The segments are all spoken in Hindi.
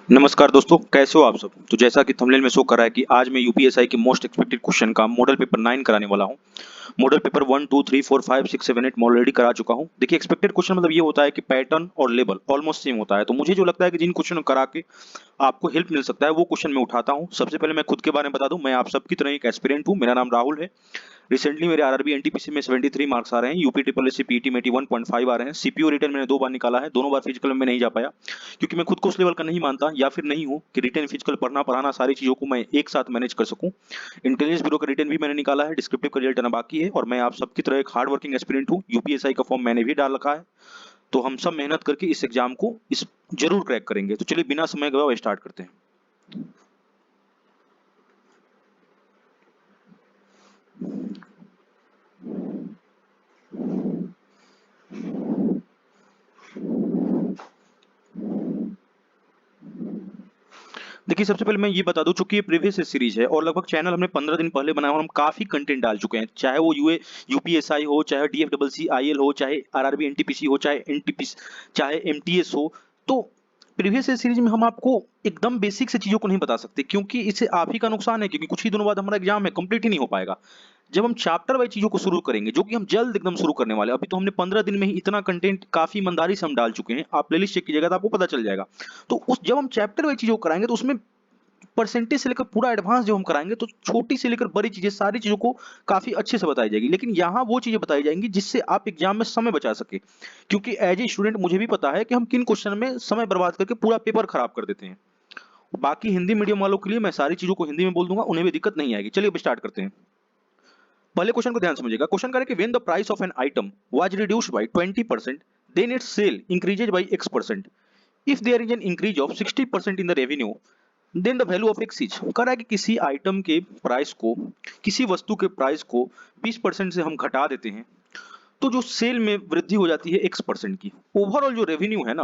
नमस्कार दोस्तों, कैसे हो आप सब। तो जैसा कि थंबनेल में शो कर रहा है कि आज मैं यूपीएसआई के मोस्ट एक्सपेक्टेड क्वेश्चन का मॉडल पेपर 9 कराने वाला हूं। मॉडल पेपर 1 2 3 4 5 6 7 8 मैं ऑलरेडी करा चुका हूं। देखिए, एक्सपेक्टेड क्वेश्चन मतलब ये होता है कि पैटर्न और लेवल ऑलमोस्ट सेम होता है। तो मुझे जो लगता है कि जिन क्वेश्चन करा के आपको हेल्प मिल सकता है वो क्वेश्चन मैं उठाता हूं। सबसे पहले मैं खुद के बारे में बता दूं, मैं आप सबकी तरह एक एस्पिरेंट हूं। मेरा नाम राहुल है। रिसेंटली मेरे आरआरबी एनटीपीसी में 73 मार्क्स आ रहे हैं। यूपी ट्रिपल एससी पीटी में 81.5 आ रहे हैं। सीपीओ रिटर्न मैंने 2 बार निकाला है। दोनों बार फिजिकल में नहीं जा पाया क्योंकि मैं खुद को उस लेवल का नहीं मानता या फिर नहीं हूँ कि रिटर्न फिजिकल पढ़ना पढ़ाना सारी चीजों को मैं एक साथ मैनेज कर सकूं। इंटेलिजेंस ब्यूरो का रिटर्न भी मैंने निकाला है। डिस्क्रिप्टिव का रिजल्ट आना बाकी है और मैं आप सबकी तरह एक हार्ड वर्किंग एस्पिरेंट हूँ। यूपीएसआई का फॉर्म मैंने भी डाल रखा है। तो हम सब मेहनत करके इस एग्जाम को इस जरूर क्रैक करेंगे। तो चलिए बिना समय गवाए स्टार्ट करते हैं। देखिए, सबसे पहले मैं ये बता दूं, चूंकि ये प्रीवियस सीरीज है और लगभग चैनल हमने 15 दिन पहले बनाया और हम काफी कंटेंट डाल चुके हैं, चाहे वो यूपीएसआई हो, चाहे डीएफडब्ल्यूसी आईएल हो, चाहे आरआरबी एनटीपीसी हो, चाहे एनटीपीसी, चाहे एमटीएस हो। तो प्रीवियस सीरीज में हम आपको एकदम बेसिक से चीजों को नहीं बता सकते क्योंकि इससे आप ही का नुकसान है, क्योंकि कुछ ही दिनों बाद हमारा एग्जाम है, कंप्लीट ही नहीं हो पाएगा। जब हम चैप्टर वाइज चीजों को शुरू करेंगे, जो कि हम जल्द एकदम शुरू करने वाले हैं, अभी तो हमने 15 दिन में ही इतना कंटेंट काफी ईमानदारी से हम डाल चुके हैं। आप प्लेलिस्ट चेक कीजिएगा तो आपको पता चल जाएगा। तो उस जब हम चैप्टर वाइज चीजों को कराएंगे तो उसमें परसेंटेज से लेकर पूरा एडवांस जो हम कराएंगे, तो छोटी से लेकर बड़ी चीजें सारी चीजों को काफी अच्छे से बताई जाएगी। लेकिन यहाँ वो चीजें बताई जाएंगी जिससे आप एग्जाम में समय बचा सके, क्योंकि एज ए स्टूडेंट मुझे भी पता है कि हम किन क्वेश्चन में समय बर्बाद करके पूरा पेपर खराब कर देते हैं। बाकी हिंदी मीडियम वालों के लिए मैं सारी चीजों को हिंदी में बोल दूंगा, उन्हें भी दिक्कत नहीं आएगी। चलिए अब स्टार्ट करते हैं। पहले क्वेश्चन को ध्यान समझिएगा। क्वेश्चन करें कि when the price of an item was reduced by 20%, then its sale increases by x%। If there is an increase of 60% in the revenue, then the value of x is. कह रहा है कि किसी आइटम के प्राइस को, किसी वस्तु के प्राइस को 20% से हम घटा देते हैं तो जो सेल में वृद्धि हो जाती है x% की। ओवरऑल जो रेवेन्यू है ना,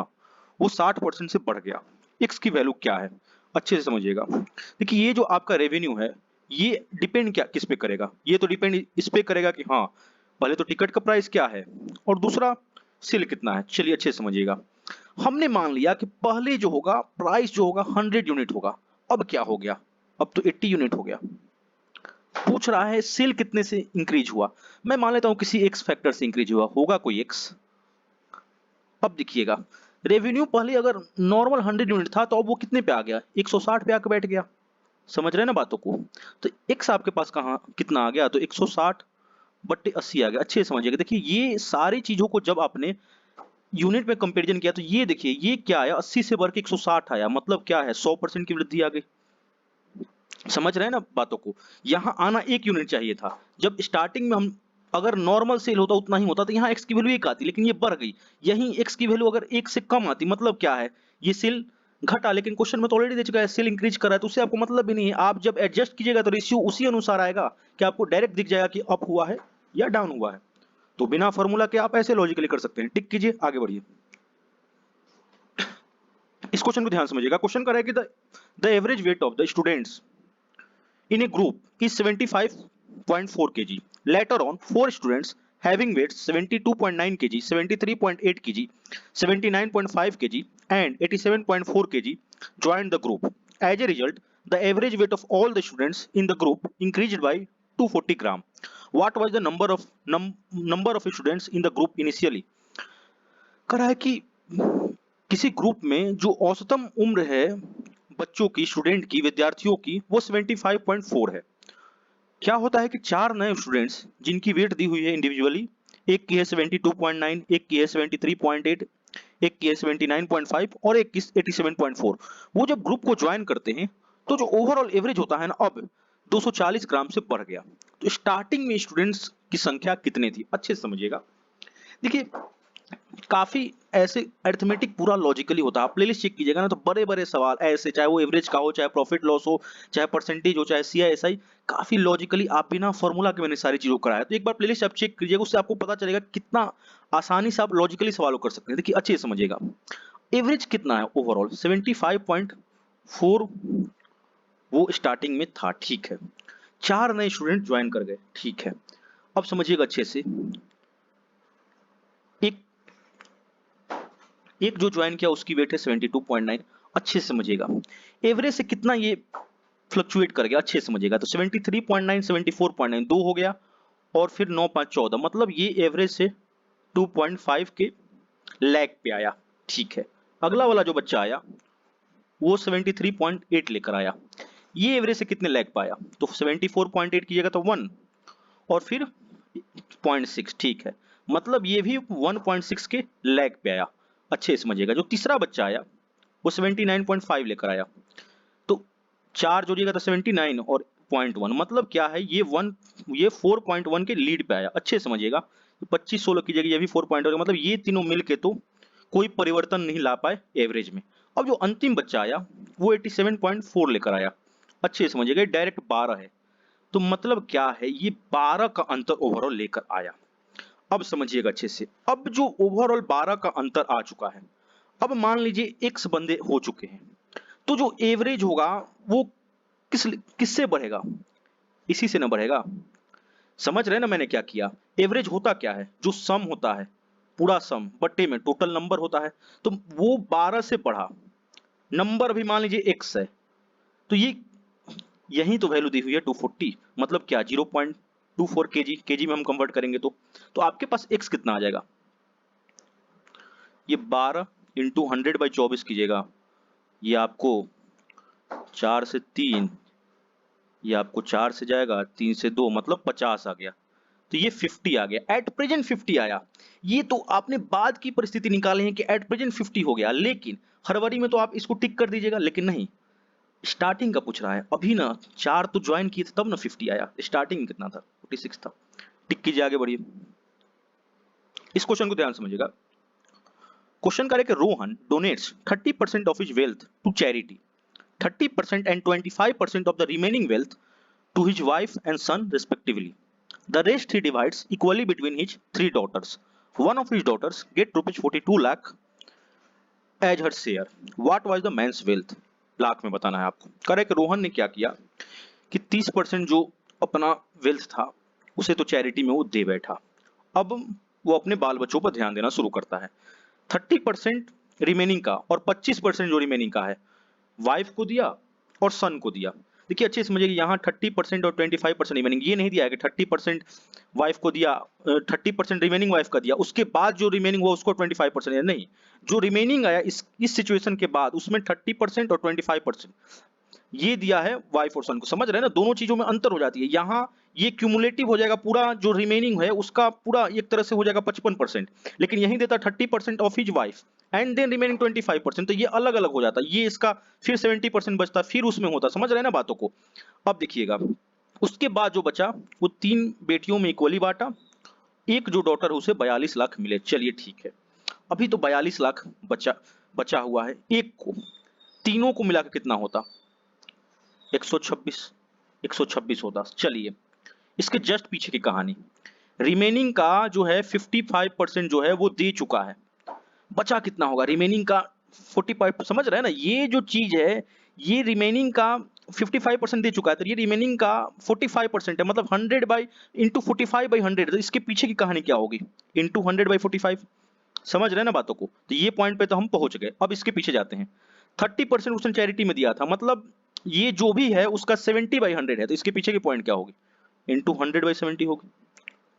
वो 60% से बढ़ गया। एक्स की वैल्यू क्या है, अच्छे से समझिएगा। देखिए, ये जो आपका रेवेन्यू है, ये डिपेंड क्या किस पे करेगा, ये तो डिपेंड इस पे करेगा कि हाँ, पहले तो टिकट का प्राइस क्या है और दूसरा सेल कितना है। चलिए अच्छे से समझिएगा। हमने मान लिया कि पहले जो होगा प्राइस जो होगा 100 यूनिट होगा। अब क्या हो गया, अब तो 80 यूनिट हो गया। पूछ रहा है सेल कितने से इंक्रीज हुआ। मैं मान लेता हूं किसी एक्स फैक्टर से इंक्रीज हुआ होगा, कोई एक्स। अब देखिएगा, रेवेन्यू पहले अगर नॉर्मल 100 यूनिट था तो अब वो कितने पे आ गया, 160 पे आके बैठ गया। समझ रहे हैं ना बातों को। तो एक्स आपके पास कहाँ कितना आ गया, तो 160 बट्टे 80 आ गया। अच्छे से समझिएगा। देखिए, ये सारी चीजों को जब आपने यूनिट में कंपैरिजन किया तो ये देखिए, ये क्या आया, 80 से बढ़ के 160 आया। मतलब क्या है, 100% की वृद्धि आ गई। समझ रहे हैं ना बातों को। यहां आना 1 यूनिट चाहिए था। जब स्टार्टिंग में हम, अगर नॉर्मल सेल होता उतना ही होता तो यहाँ एक्स की वैल्यू 1 आती, लेकिन ये बढ़ गई। यहीं एक्स की वैल्यू अगर 1 से कम आती, मतलब क्या है, ये सेल घटा। लेकिन क्वेश्चन में तो ऑलरेडी दे चुका है सेल इंक्रीज कर रहा है, तो उससे आपको मतलब भी नहीं है। आप जब एडजस्ट कीजिएगा तो रेशियो उसी अनुसार आएगा कि आपको डायरेक्ट दिख जाएगा कि अप हुआ है या डाउन हुआ है। तो बिना फॉर्मूला के आप ऐसे लॉजिकली कर सकते हैं। टिक कीजिए, आगे बढ़िए। इस क्वेश्चन को ध्यान समझिएगा। क्वेश्चन कर रहा है कि the average weight of the students in a group is 75.4 kg. Later on, 4 students having weights 72.9 kg, 73.8 kg, 79.5 kg, and 87.4 kg joined the group. As a result, the average weight of all the students in the group increased by 240 gram. What was the number of students in the group initially? कह रहा है कि किसी ग्रुप में जो औसतम उम्र है बच्चों की, स्टूडेंट की, विद्यार्थियों की, वो 75.4 है। क्या होता है कि 4 नए स्टूडेंट्स जिनकी वेट दी हुई है इंडिविजुअली, एक की है 72.9, एक की है 73.8, एक की है 79.5 और एक की 87.4। वो जब ग्रुप को ज्वाइन करते हैं तो जो ओवरऑल एवरेज होता है ना, अब 240 ग्राम से बढ़ गया। तो स्टार्टिंग में स्टूडेंट्स की संख्या कितनी थी, अच्छे से समझिएगा। देखिए, काफी ऐसे अरिथमेटिक पूरा लॉजिकली होता है। आप प्लेलिस्ट चेक कीजिएगा ना, तो बड़े बड़े सवाल ऐसे, चाहे वो एवरेज का हो, चाहे प्रॉफिट लॉस हो, चाहे परसेंटेज हो, चाहे सीआईएसआई, काफी लॉजिकली आप बिना फॉर्मूला के मैंने सारी चीजों को कराया। तो एक बार प्लेलिस्ट आप चेक कीजिएगा, उससे आपको पता चलेगा कितना आसानी से आप लॉजिकली सवालों कर सकते हैं। देखिए अच्छे से समझिएगा। एवरेज कितना है ओवरऑल, 75.4 वो स्टार्टिंग में था, ठीक है। 4 नए स्टूडेंट ज्वाइन कर गए, ठीक है। अब समझिएगा अच्छे से। एक एक जो ज्वाइन किया उसकी वेट है 72.9। अच्छे से समझिएगा। एवरेज से कितना ये फ्लक्चुएट कर गया, अच्छे से समझिएगा। तो 73.9, 74.9 2 हो गया, और फिर 9 5 14, मतलब ये एवरेज से 2.5 के लैग पे आया। ठीक है, अगला वाला जो बच्चा आया वो 73.8 लेकर आया। ये एवरेज से कितने लैग पाया, तो 74.8 कीजिएगा तो 1, और फिर 0.6। ठीक है, मतलब ये भी 1.6 के लैग पे आया। अच्छे से समझिएगा। जो तीसरा बच्चा आया वो 79.5 लेकर आया, तो 4 जोड़िएगा तो 79 और 0.1, मतलब क्या है, ये 4.1 के लीड पे आया। अच्छे से समझिएगा। 25 16 कीजिएगा, ये भी 4.1, मतलब ये तीनों मिलके तो कोई परिवर्तन नहीं ला पाए एवरेज में। अब जो अंतिम बच्चा आया वो 87.4 लेकर आया। अच्छे से समझिएगा, डायरेक्ट 12 है, तो मतलब क्या है, ये 12 का अंतर ओवरऑल लेकर आया। अब समझिएगा अच्छे से। अब जो ओवरऑल 12 का अंतर आ चुका है, अब मान लीजिए x बंदे हो चुके हैं, तो जो एवरेज होगा वो किससे बढ़ेगा, इसी से ना बढ़ेगा। समझ रहे हैं ना मैंने क्या किया। एवरेज होता क्या है, जो सम होता है, पूरा सम बट्टे में टोटल नंबर होता है, तो वो 12 से बढ़ा, नंबर भी मान लीजिए x है, तो ये यही तो वैल्यू दी हुई है 240, मतलब क्या 0.24 केजी, केजी में हम कन्वर्ट करेंगे तो आपके पास x कितना आ जाएगा, ये 12 इंटू 100/24 कीजिएगा, ये आपको 4 से 3, ये आपको 4 से जाएगा, 3 से 2, मतलब 50 आ गया। तो ये 50 आ गया, एट प्रेजेंट 50 आया। ये तो आपने बाद की परिस्थिति निकाली है कि एट प्रेजेंट 50 हो गया, लेकिन फरवरी में तो आप इसको टिक कर दीजिएगा, लेकिन नहीं, स्टार्टिंग का पूछ रहा है। अभी ना 4 तो ज्वाइन किए थे तब ना 50 आया, स्टार्टिंग कितना था, 46 था। टिक कीजिए, आगे बढ़िए। इस क्वेश्चन को ध्यान से समझिएगा। क्वेश्चन का है कि Rohan donates 30% of his wealth to charity, 30% and 25% of the remaining wealth to his wife and son respectively. The rest he divides equally between his three daughters. One of his daughters get rupees 42 lakh as her share. What was the man's wealth? Lakh में बताना है आपको। करेक्ट, रोहन ने क्या किया कि 30% जो अपना वेल्थ था उसे तो चैरिटी में वो दे बैठा। अब वो अपने बाल बच्चों पर ध्यान देना शुरू करता है। 30% रिमेनिंग का और 25% जो रिमेनिंग का है वाइफ को दिया और सन को दिया। देखिए अच्छे से समझिए, यहाँ 30% और 25% रिमेनिंग, ये नहीं दिया है कि 30% वाइफ को दिया, 30% रिमेनिंग वाइफ का दिया, उसके बाद जो रिमेनिंग हुआ उसको 25% दिया, नहीं। जो रिमेनिंग आया इस सिचुएशन के बाद उसमें 30% और 25% ये दिया है वाइफ और सन को। समझ रहे हैं ना, दोनों चीजों में अंतर हो जाती है। यहाँ ये क्यूमुलेटिव हो जाएगा, पूरा जो रिमेनिंग है उसका पूरा एक तरह से हो जाएगा 55%, लेकिन यही देता 30% of his wife and then remaining 25%, तो ये अलग अलग हो जाता है। ये इसका फिर 70% बचता, फिर उसमें होता। समझ रहे हैं ना बातों को। अब देखिएगा, उसके बाद जो बचा वो 3 बेटियों में इक्वली बांटा। एक जो डॉटर है उसे 42 लाख मिले। चलिए ठीक है, अभी तो 42 लाख बचा बचा हुआ है। एक को, तीनों को मिलाकर कितना होता, 126, 126 होता। चलिए इसके जस्ट पीछे की कहानी, रिमेनिंग का जो है 55% जो है वो दे चुका है, बचा कितना होगा रिमेनिंग का 45। समझ रहे हैं ना, ये जो चीज है, ये रिमेनिंग का 55% दे चुका है, तो ये रिमेनिंग का 45% है, मतलब 100 बाई इंटू 45/100। तो इसके पीछे की कहानी क्या होगी, इंटू 100/45। समझ रहे हैं ना बातों को। तो ये पॉइंट पे तो हम पहुंच गए। अब इसके पीछे जाते हैं। 30% उसने चैरिटी में दिया था, मतलब ये जो भी है उसका 70/100 है, तो इसके पीछे की पॉइंट क्या होगी, इंटू 100/70 होगी।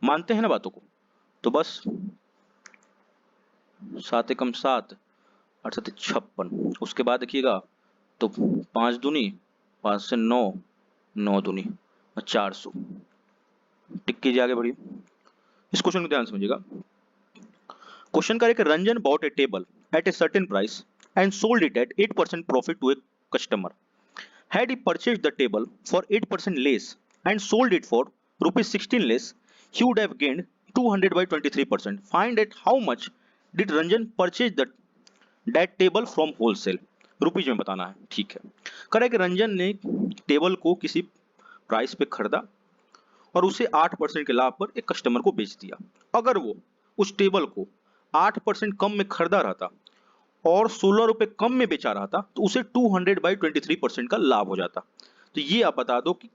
मानते हैं ना बातों को। तो बस 7 एकम 7, 8 7 56। उसके बाद देखिएगा तो 5 दूनी 5 से 9, 9 दूनी 400। टिक कीजिए, आगे बढ़िए। इस क्वेश्चन को ध्यान समझिएगा। क्वेश्चन का है कि Ranjan bought a table at a certain price and sold it at 8% profit to a customer. Had he purchased the table for 8% less and sold it for rupees 16 less, he would have gained 200/23%. Find out how much did Ranjan purchase that table from wholesale. Rupees में बताना है। ठीक है, करें कि रंजन ने टेबल को किसी प्राइस पे खरीदा और उसे 8% के लाभ पर एक कस्टमर को बेच दिया। अगर वो उस टेबल को 8% कम में खरीदा रहता और 16 रुपए कम में बेचा रहा था, तो उसे 200/23% का लाभ हो जाता। तो ये आप बता दो कि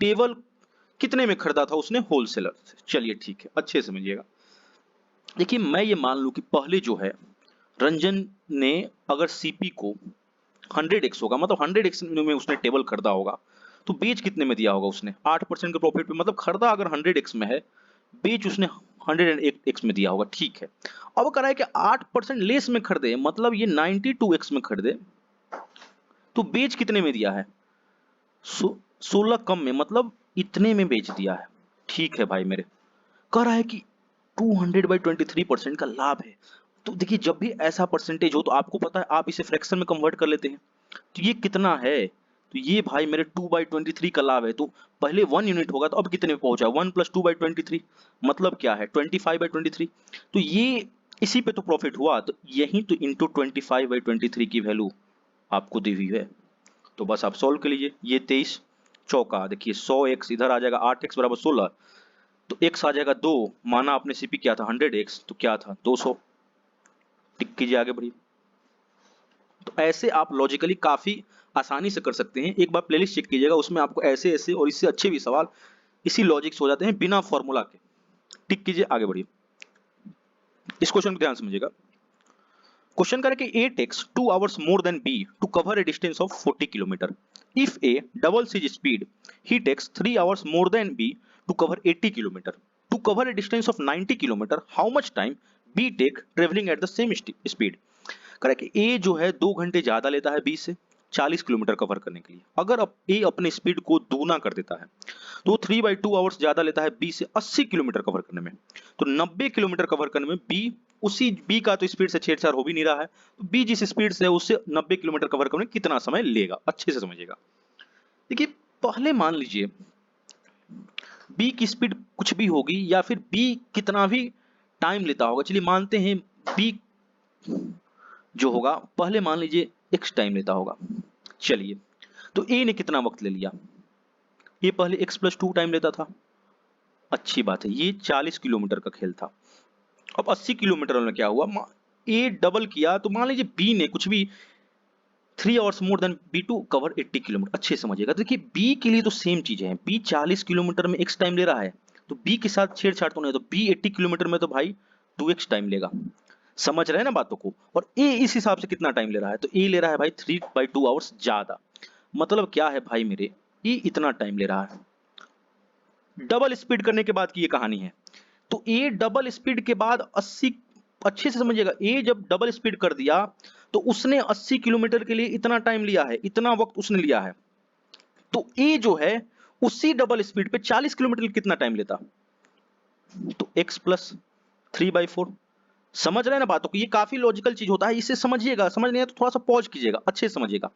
टेबल कितने में खरीदा था उसने होलसेलर से। चलिए ठीक है, अच्छे से समझिएगा। देखिए मैं ये मान लूं कि पहले जो है रंजन ने अगर सीपी को 100x होगा, मतलब 100x में उसने टेबल खरीदा होगा, तो बेच कितने में दिया होगा उसने? 8% के प्रॉफिट पे, मतलब खरीदा अगर 100x में है, बेच उसने 108x में दिया होगा, ठीक है। अब कह रहा है कि 8% लेस में खरीदे, मतलब ये 92x में खरीदे, तो बेच कितने में दिया है? 16 कम में, मतलब इतने में बेच दिया है, ठीक है भाई मेरे। कह रहा है कि 200/23% का लाभ है। तो देखिए, जब भी ऐसा परसेंटेज हो तो आपको पता है आप इसे फ्रैक्शन में कन्वर्ट कर लेते हैं। तो ये कितना है? तो ये भाई मेरे 2/23 का लाभ है। तो पहले 1 यूनिट होगा, तो अब कितने में पहुंचा? 1 + 2/23, मतलब क्या है? 25/23। तो ये इसी पे तो प्रॉफिट हुआ, तो यही तो इंटू 25/23 की वैल्यू आपको दी हुई है। तो बस आप सॉल्व कर लीजिए। ये 23 चौका, देखिए 100x इधर आ जाएगा, 8x बराबर 16, तो x आ जाएगा 2, माना आपने सीपी क्या था 100x, तो क्या था 200। टिक कीजिए, आगे बढ़िए। तो ऐसे आप लॉजिकली काफी आसानी से कर सकते हैं। एक बार प्लेलिस्ट चेक कीजिएगा, उसमें आपको ऐसे ऐसे और इससे अच्छे भी सवाल इसी लॉजिक से हो जाते हैं बिना फॉर्मूला के। टिक कीजिए, आगे बढ़िए। इस क्वेश्चन को ध्यान समझिएगा। क्वेश्चन करें कि A takes 2 hours more than B to cover a distance of 40 km. If A doubles his speed, he takes 3 hours more than B to cover 80 km. To cover a distance of 90 km, how much time B take traveling at the same speed? करें कि A जो है 2 घंटे ज्यादा लेता है B से 40 किलोमीटर कवर करने के लिए। अगर अब A अपने स्पीड को दोगुना कर देता है, तो 3/2 आवर्स ज्यादा लेता है B से 80 किलोमीटर कवर करने में। तो 90 किलोमीटर कवर करने में B, उसी B का तो स्पीड से छेड़छाड़ हो भी नहीं रहा है, तो B जिस स्पीड से है उससे 90 किलोमीटर कवर करने में कितना समय लेगा, अच्छे से समझिएगा। देखिए, पहले मान लीजिए B की स्पीड कुछ भी होगी, या फिर B कितना भी टाइम लेता होगा, चलिए मानते हैं B जो होगा, पहले मान लीजिए x टाइम लेता होगा। चलिए, तो A ने कितना वक्त ले लिया? ये पहले x + 2 टाइम लेता था, अच्छी बात है, ये 40 किलोमीटर का खेल था। अब 80 किलोमीटर में क्या हुआ? A डबल किया, तो मान लीजिए B ने कुछ भी 3 hours more than B to cover 80 kilometre, अच्छे से समझिएगा। देखिए, B के लिए तो सेम चीज है, B 40 किलोमीटर में x टाइम ले रहा है, तो B के साथ छेड़छाड़ तो नहीं, तो B 80 किलोमीटर में तो भाई 2x टाइम लेगा। समझ रहे हैं ना बातों को? और A इस हिसाब से कितना टाइम ले रहा है? तो A ले रहा है भाई 3/2 आवर्स ज्यादा। मतलब क्या है भाई मेरे, A इतना टाइम ले रहा है। डबल स्पीड करने के बाद की ये कहानी है। तो A डबल स्पीड के बाद 80, अच्छे से समझिएगा, A जब डबल स्पीड कर दिया तो उसने 80 किलोमीटर के लिए इतना टाइम लिया है, इतना वक्त उसने लिया है। तो A जो है उसी डबल स्पीड पे 40 किलोमीटर के लिए कितना टाइम लेता? तो x + 3/4। समझ रहे हैं ना बातों को? ये काफी लॉजिकल चीज होता है, इसे समझिएगा। समझ नहीं है तो थोड़ा सा पॉज कीजिएगा, अच्छे से समझिएगा।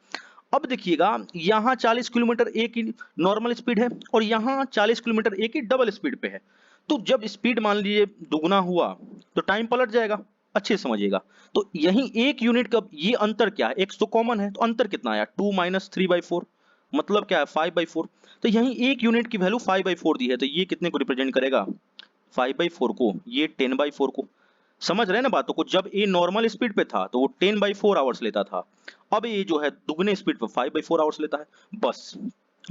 अब देखिएगा, यहाँ 40 किलोमीटर A की नॉर्मल स्पीड है और यहाँ 40 किलोमीटर A की डबल स्पीड पे है। तो जब स्पीड मान लीजिए दुगुना हुआ तो टाइम पलट जाएगा, अच्छे से समझिएगा। तो यही 1 यूनिट का ये अंतर क्या है? x तो कॉमन है, तो अंतर कितना आया? 2 - 3/4, मतलब क्या है? 5/4। तो यही 1 यूनिट की वैल्यू 5/4 दी है, तो ये कितने को रिप्रेजेंट करेगा? 5/4 को, ये 10/4 को। समझ रहे हैं ना बातों को? जब ए नॉर्मल स्पीड पे था तो वो 10/4 आवर्स लेता था, अब ये जो है दुगने स्पीड पे 5/4 आवर्स लेता है, बस।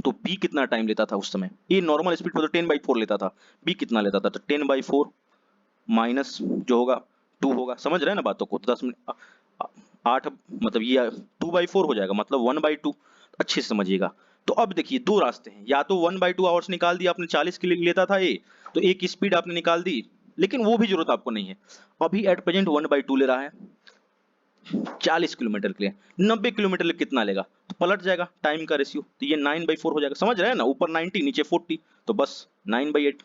तो बी कितना टाइम लेता था उस समय? ए नॉर्मल स्पीड पे तो 10/4 लेता था, बी कितना लेता था? तो 10/4 माइनस जो होगा 2 होगा। समझ रहे हैं ना बातों को? तो 10 मिनट 8, मतलब ये 2/4 हो जाएगा, मतलब 1/2। अच्छे से समझिएगा। तो अब देखिए, दो रास्ते हैं, या तो 1/2 आवर्स निकाल दिया आपने, 40 के लिए लेता था ए, तो ए की स्पीड आपने निकाल दी, लेकिन वो भी जरूरत आपको नहीं है। अभी एट प्रेजेंट 1/2 ले रहा है 40 किलोमीटर के लिए, 90 किलोमीटर के लिए कितना लेगा? तो पलट जाएगा टाइम का रेशियो, तो ये 9/4 हो जाएगा। समझ रहे हैं ना? ऊपर 90 नीचे 40, तो बस 9/8।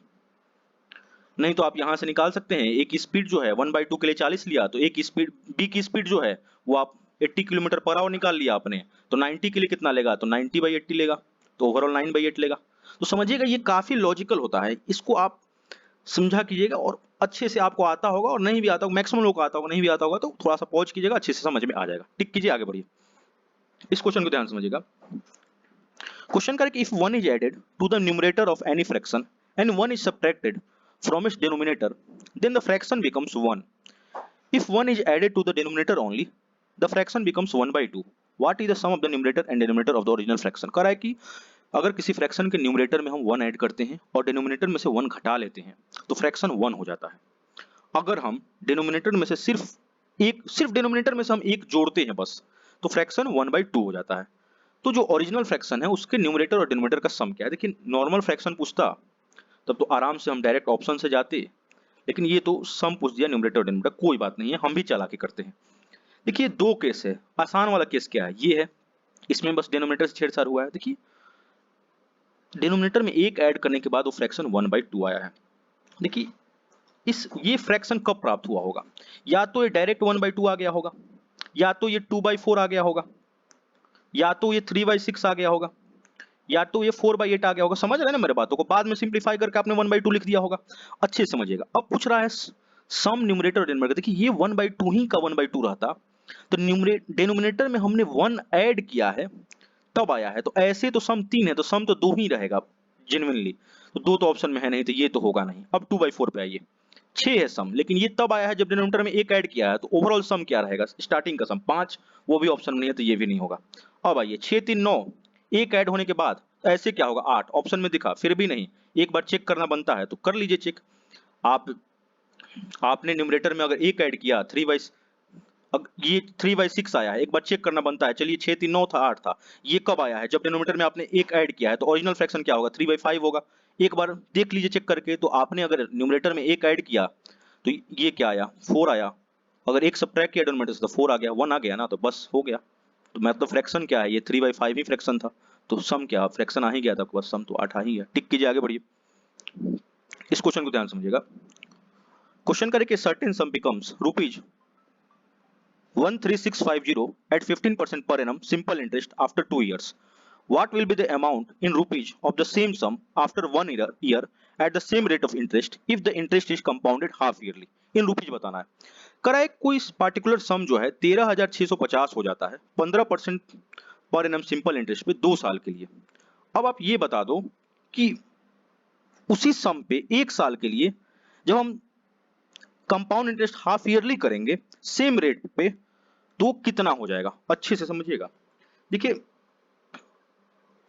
नहीं तो आप यहां से निकाल सकते हैं, एक स्पीड जो है 1/2 के लिए 40 लिया, तो एक स्पीड बी की स्पीड जो है वो आप 80 किलोमीटर पर आवर निकाल लिया आपने, तो 90 के लिए कितना लेगा? तो 90/80 लेगा, तो ओवरऑल 9/8 लेगा। तो समझिएगा, ये काफी लॉजिकल होता है, इसको आप समझा कीजिएगा, और अच्छे से आपको आता होगा, और नहीं भी आता होगा, मैक्सिमम लोग को आता होगा, नहीं भी आता होगा तो थोड़ा सा पॉज कीजिएगा, अच्छे से समझ में आ जाएगा। टिक कीजिए, आगे बढ़िए। इस क्वेश्चन को ध्यान से समझिएगा। क्वेश्चन करें कि if 1 is added to the numerator of any fraction and 1 is subtracted from its denominator, then the fraction becomes 1. If 1 is added to the denominator only, the fraction becomes 1/2. What is the sum of the numerator and denominator of the original fraction? कह रहा है कि अगर किसी फ्रैक्शन के न्यूमरेटर में हम 1 ऐड करते हैं और डिनोमिनेटर में से 1 घटा लेते हैं, तो फ्रैक्शन 1 हो जाता है। अगर हम डिनोमिनेटर में से सिर्फ डिनोमिनेटर में से हम एक जोड़ते हैं बस, तो फ्रैक्शन 1/2 हो जाता है। तो जो ओरिजिनल फ्रैक्शन है उसके न्यूमरेटर और डिनोमिनेटर का सम क्या है। देखिए नॉर्मल फ्रैक्शन पूछता तब तो आराम से हम डायरेक्ट ऑप्शन से जाते, लेकिन ये तो सम पूछ दिया न्यूमरेटर और डिनोमिनेटर, कोई बात नहीं है, हम भी चालाकी करते हैं। देखिए दो केस है, आसान वाला केस क्या है, ये है, इसमें बस डिनोमिनेटर से छेड़छाड़ हुआ है। देखिए डिनोमिनेटर में एक ऐड करने के बाद वो फ्रैक्शन 1/2 आया है। देखिए ये फ्रैक्शन कब प्राप्त हुआ होगा, या तो ये डायरेक्ट 1/2 आ गया होगा, या तो ये 2/4 आ गया होगा, या तो ये 3/6 आ गया होगा, या तो ये 4/8 आ गया होगा। समझ रहे हैं ना मेरे बातों को, बाद में सिंप्लीफाई करके आपने 1/2 लिख दिया होगा। अच्छे से समझिएगा। अब पूछ रहा है सम न्यूमरेटर और डिनोमिनेटर। देखिए ये 1/2 ही का 1/2 रहता तो डिनोमिनेटर में हमने 1 ऐड किया है तब आया है, तो ऐसे तो सम 3 है तो सम तो 2 ही रहेगा जेन्युइनली, तो 2 तो ऑप्शन में है नहीं, तो ये तो होगा नहीं। अब 2/4 पे आइए, 6 है सम, लेकिन ये तब आया है जब डिनोमिनेटर में एक ऐड किया है, तो ओवरऑल सम क्या रहेगा, स्टार्टिंग का सम 5, वो भी ऑप्शन में नहीं है तो ये भी नहीं होगा। अब आइए 6 3 9, एक ऐड होने के बाद ऐसे क्या होगा 8, ऑप्शन में दिखा फिर भी नहीं, एक बार चेक करना बनता है तो कर लीजिए चेक। आप आपने न्यूमरेटर में अगर एक ऐड किया ये 3/6 आया है, एक बार चेक करना बनता है। चलिए 6 3 9 था 8 था, ये कब आया है, जब डिनोमिनेटर में आपने एक ऐड किया है, तो ओरिजिनल फ्रैक्शन क्या होगा 3/5 होगा। एक बार देख लीजिए चेक करके, तो आपने अगर न्यूमरेटर में एक ऐड किया तो ये क्या आया 4 आया, अगर एक सब्ट्रैक्ट किया डिनोमिनेटर से तो 4 आ गया, 1 आ गया ना, तो बस हो गया। तो मतलब फ्रैक्शन क्या है, ये 3/5 ही फ्रैक्शन था, तो सम क्या फ्रैक्शन आ ही गया था, बस सम तो 8 आ ही गया। टिक कीजिए, आगे बढ़िए। इस क्वेश्चन को ध्यान से समझिएगा। क्वेश्चन करे कि certain some becomes rupees 13650 at 15% per annum simple interest after 2 years. What will be the amount in rupees of the same sum after 1 year at the same rate of interest if the interest is compounded half yearly? In rupees बताना है। करा है कोई पार्टिकुलर सम जो है 13,650 हो जाता है 15% पर एनम सिंपल इंटरेस्ट पे 2 साल के लिए। अब आप ये बता दो कि उसी सम पे 1 साल के लिए जब हम कंपाउंड इंटरेस्ट हाफ ईयरली करेंगे सेम रेट पे, तो कितना हो जाएगा, अच्छे से समझिएगा। देखिए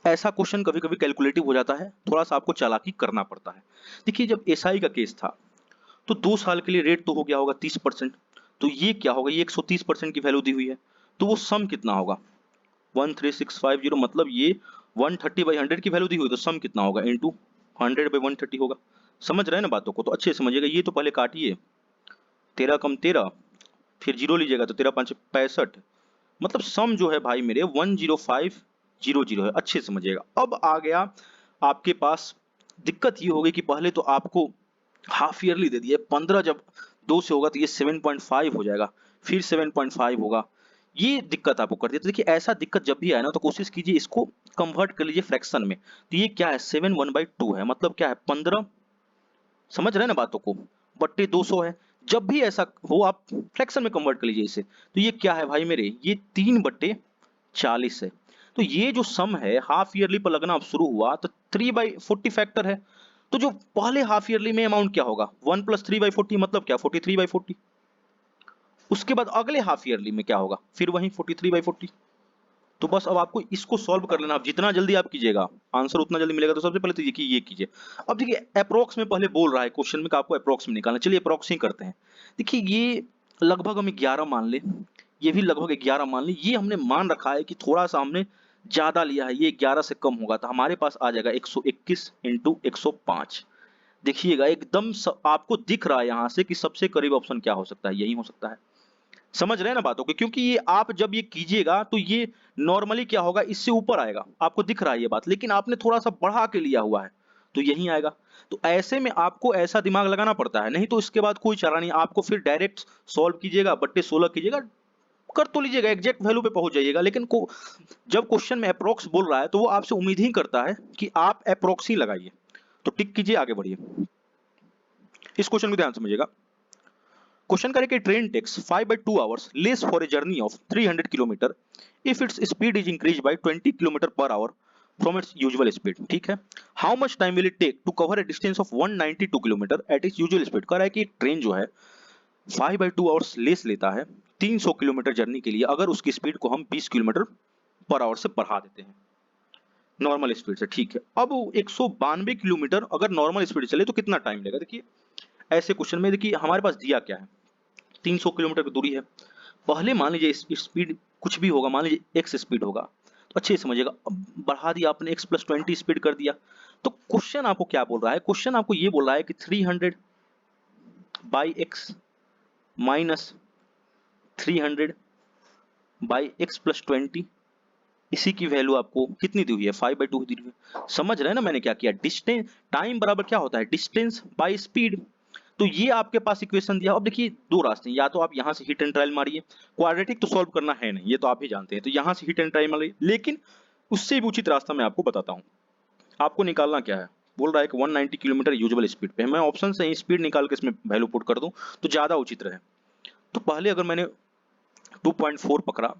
ऐसा क्वेश्चन कभी कभी कैलकुलेटिव हो जाता है, थोड़ा सा आपको चालाकी करना पड़ता है। देखिए जब एसआई का केस था तो 2 साल के लिए रेट तो हो गया होगा 30%, तो ये क्या होगा, ये 130% की वैल्यू दी हुई है, तो वो सम कितना होगा 13650, मतलब ये 130/100 की वैल्यू दी हुई, तो सम कितना होगा इनटू 100/130 होगा। समझ रहे हैं ना बातों को, तो अच्छे से समझिएगा। ये तो पहले काटिए, 13 कम 13, फिर जीरो लीजिएगा तो 13 5 65, मतलब सम जो है भाई मेरे 10500 है। अच्छे से समझिएगा। अब आ गया आपके पास, दिक्कत ये होगी कि पहले तो आपको हाफ ईयरली दे दिया, 15 जब 2 से होगा तो ये 7.5 हो जाएगा, फिर 7.5 होगा, ये दिक्कत आपको कर दी। तो देखिए ऐसा दिक्कत जब भी आए ना तो कोशिश कीजिए इसको कन्वर्ट कर लीजिए फ्रैक्शन में। तो ये क्या है 7 1/2 है, मतलब क्या है 15, समझ रहे हैं ना बातों को, बट्टे 200 है। जब भी ऐसा हो आप फ्रैक्शन में कन्वर्ट कर लीजिए इसे। तो ये क्या है भाई मेरे, ये 3/40 है। तो ये जो सम है हाफ ईयरली पर लगना अब शुरू हुआ तो 3/40 फैक्टर है। तो जो पहले हाफ ईयरली में अमाउंट क्या होगा 1 + 3/40, मतलब क्या 43/40। उसके बाद अगले हाफ ईयरली में क्या होगा, फिर वही 43/40। तो बस अब आपको इसको सॉल्व कर लेना। अब जितना जल्दी आप कीजिएगा आंसर उतना जल्दी मिलेगा। तो सबसे पहले तो ये कीजिए। अब देखिए अप्रोक्स में पहले बोल रहा है क्वेश्चन में कि आपको अप्रोक्स में निकालना, चलिए अप्रोक्स ही करते हैं। देखिए ये लगभग हम 11 मान ले, ये भी लगभग 11 मान ले, ये हमने मान रखा है कि थोड़ा सा हमने ज्यादा लिया है, ये 11 से कम होगा तो हमारे पास आ जाएगा 121 × 105। देखिएगा एकदम आपको दिख रहा है यहां से कि सबसे करीब ऑप्शन क्या हो सकता है, यही हो सकता है। समझ रहे हैं ना बातों को, क्योंकि ये आप जब ये कीजिएगा तो ये नॉर्मली क्या होगा इससे ऊपर आएगा, आपको दिख रहा है ये बात, लेकिन आपने थोड़ा सा बढ़ा के लिया हुआ है तो यही आएगा। तो ऐसे में आपको ऐसा दिमाग लगाना पड़ता है, नहीं तो इसके बाद कोई चारा नहीं। आपको फिर डायरेक्ट सॉल्व कीजिएगा, बट्टे 16 कीजिएगा, कर तो लीजिएगा, एग्जैक्ट वैल्यू पे पहुंच जाइएगा, लेकिन जब क्वेश्चन में अप्रोक्स बोल रहा है तो वो आपसे उम्मीद ही करता है कि आप अप्रोक्स ही लगाइए। तो टिक कीजिए, आगे बढ़िए। इस क्वेश्चन को ध्यान से समझिएगा। क्वेश्चन करें कि train takes 5/2 hours less for a journey of 300 kilometre if its speed is increase by 20 km/h from its usual speed. ठीक है, how much time will it take to cover a distance of 192 kilometre at its usual speed. कह रहा है कि एक ट्रेन जो है 5/2 hours लेस लेता है 300 किलोमीटर जर्नी के लिए अगर उसकी स्पीड को हम 20 km/h से बढ़ा देते हैं नॉर्मल स्पीड से। ठीक है, अब 192 किलोमीटर अगर नॉर्मल स्पीड चले तो कितना टाइम लेगा। देखिए ऐसे क्वेश्चन में देखिए हमारे पास दिया क्या है 300 किलोमीटर की दूरी है। पहले मान लीजिए इस स्पीड कुछ भी होगा, मान लीजिए x स्पीड होगा, तो अच्छे से समझिएगा, अब बढ़ा दिया आपने x + 20 स्पीड कर दिया, तो क्वेश्चन आपको क्या बोल रहा है, क्वेश्चन आपको ये बोल रहा है कि 300 by x minus 300 by x + 20, इसी की वैल्यू आपको कितनी दी हुई है, 5/2 दी हुई है। समझ रहे हैं ना मैंने क्या किया, डिस्टेंस, टाइम बराबर क्या होता है, डिस्टेंस बाय स्पीड। तो ये आपके पास इक्वेशन दिया। अब देखिए दो रास्ते हैं, या तो आप यहाँ से हिट एंड ट्रायल मारिए, क्वाड्रेटिक तो सॉल्व करना है नहीं, ये तो आप ही जानते हैं, तो यहाँ से हिट एंड ट्रायल मारिए, लेकिन उससे भी उचित रास्ता मैं आपको बताता हूँ। आपको निकालना क्या है, बोल रहा है कि 190 किलोमीटर यूजुअल स्पीड पे, मैं ऑप्शन से स्पीड निकाल के इसमें वैल्यू पुट कर दूं तो ज्यादा उचित रहे। तो पहले अगर मैंने 2.4 पकड़ा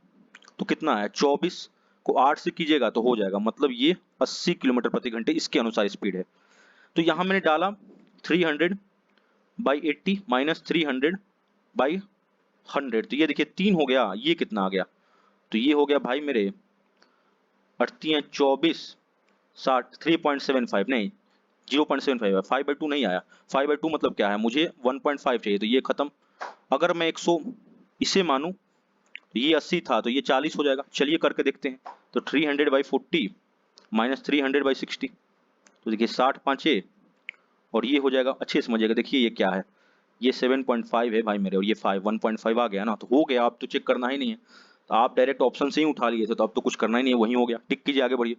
तो कितना है, 24 को 8 से कीजिएगा तो हो जाएगा, मतलब ये 80 किलोमीटर प्रति घंटे इसके अनुसार स्पीड है। तो यहाँ मैंने डाला 300 बाई 80 माइनस 300 बाई 100, तो ये देखिए 3 हो गया, ये कितना आ गया, तो ये हो गया भाई मेरे 24 60 3.75 नहीं 0.75 है, 5/2 नहीं आया, 5/2 मतलब क्या है, मुझे 1.5 चाहिए, तो ये खत्म। अगर मैं 100 इसे मानूं तो ये 80 था, तो ये 40 हो जाएगा, चलिए करके देखते हैं। तो 300/40 माइनस 300/60, तो देखिए 60 5 और ये हो जाएगा, अच्छे से समझिएगा, देखिए ये क्या है, ये 7.5 है भाई मेरे, और ये 1.5 आ गया ना, तो हो गया, अब तो चेक करना ही नहीं है, तो आप डायरेक्ट ऑप्शन से ही उठा लिए थे, तो अब तो कुछ करना ही नहीं है, वही हो गया, टिक कीजिए, आगे बढ़िए।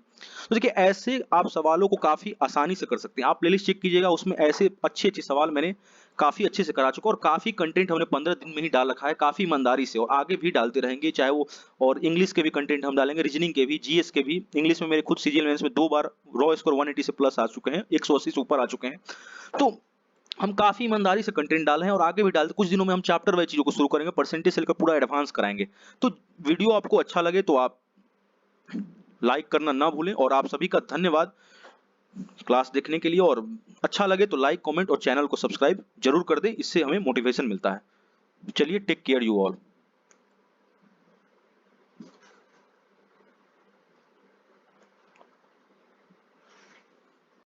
तो देखिए ऐसे आप सवालों को काफी आसानी से कर सकते हैं, आप प्लेलिस्ट चेक कीजिएगा, उसमें ऐसे अच्छे अच्छे सवाल मैंने काफी अच्छे से करा चुका, और काफी कंटेंट हमने 15 दिन में ही डाल रखा है, काफी ईमानदारी से, और आगे भी डालते रहेंगे, चाहे वो, और इंग्लिश के भी कंटेंट हम डालेंगे, रीजनिंग के भी, जीएस के भी। इंग्लिश में मेरे खुद सीजीएल मेंस में 2 बार रॉ स्कोर 180 से प्लस आ चुके हैं, 180 से ऊपर आ चुके हैं, तो हम काफी ईमानदारी से कंटेंट डाले हैं, और आगे भी डालते, कुछ दिनों में हम चैप्टर वाइज चीजों को शुरू करेंगे, परसेंटेज सेल का पूरा एडवांस कराएंगे। तो वीडियो आपको अच्छा लगे तो आप लाइक करना ना भूलें, और आप सभी का धन्यवाद क्लास देखने के लिए, और अच्छा लगे तो लाइक कमेंट और चैनल को सब्सक्राइब जरूर कर दें, इससे हमें मोटिवेशन मिलता है। चलिए, टेक केयर यू ऑल।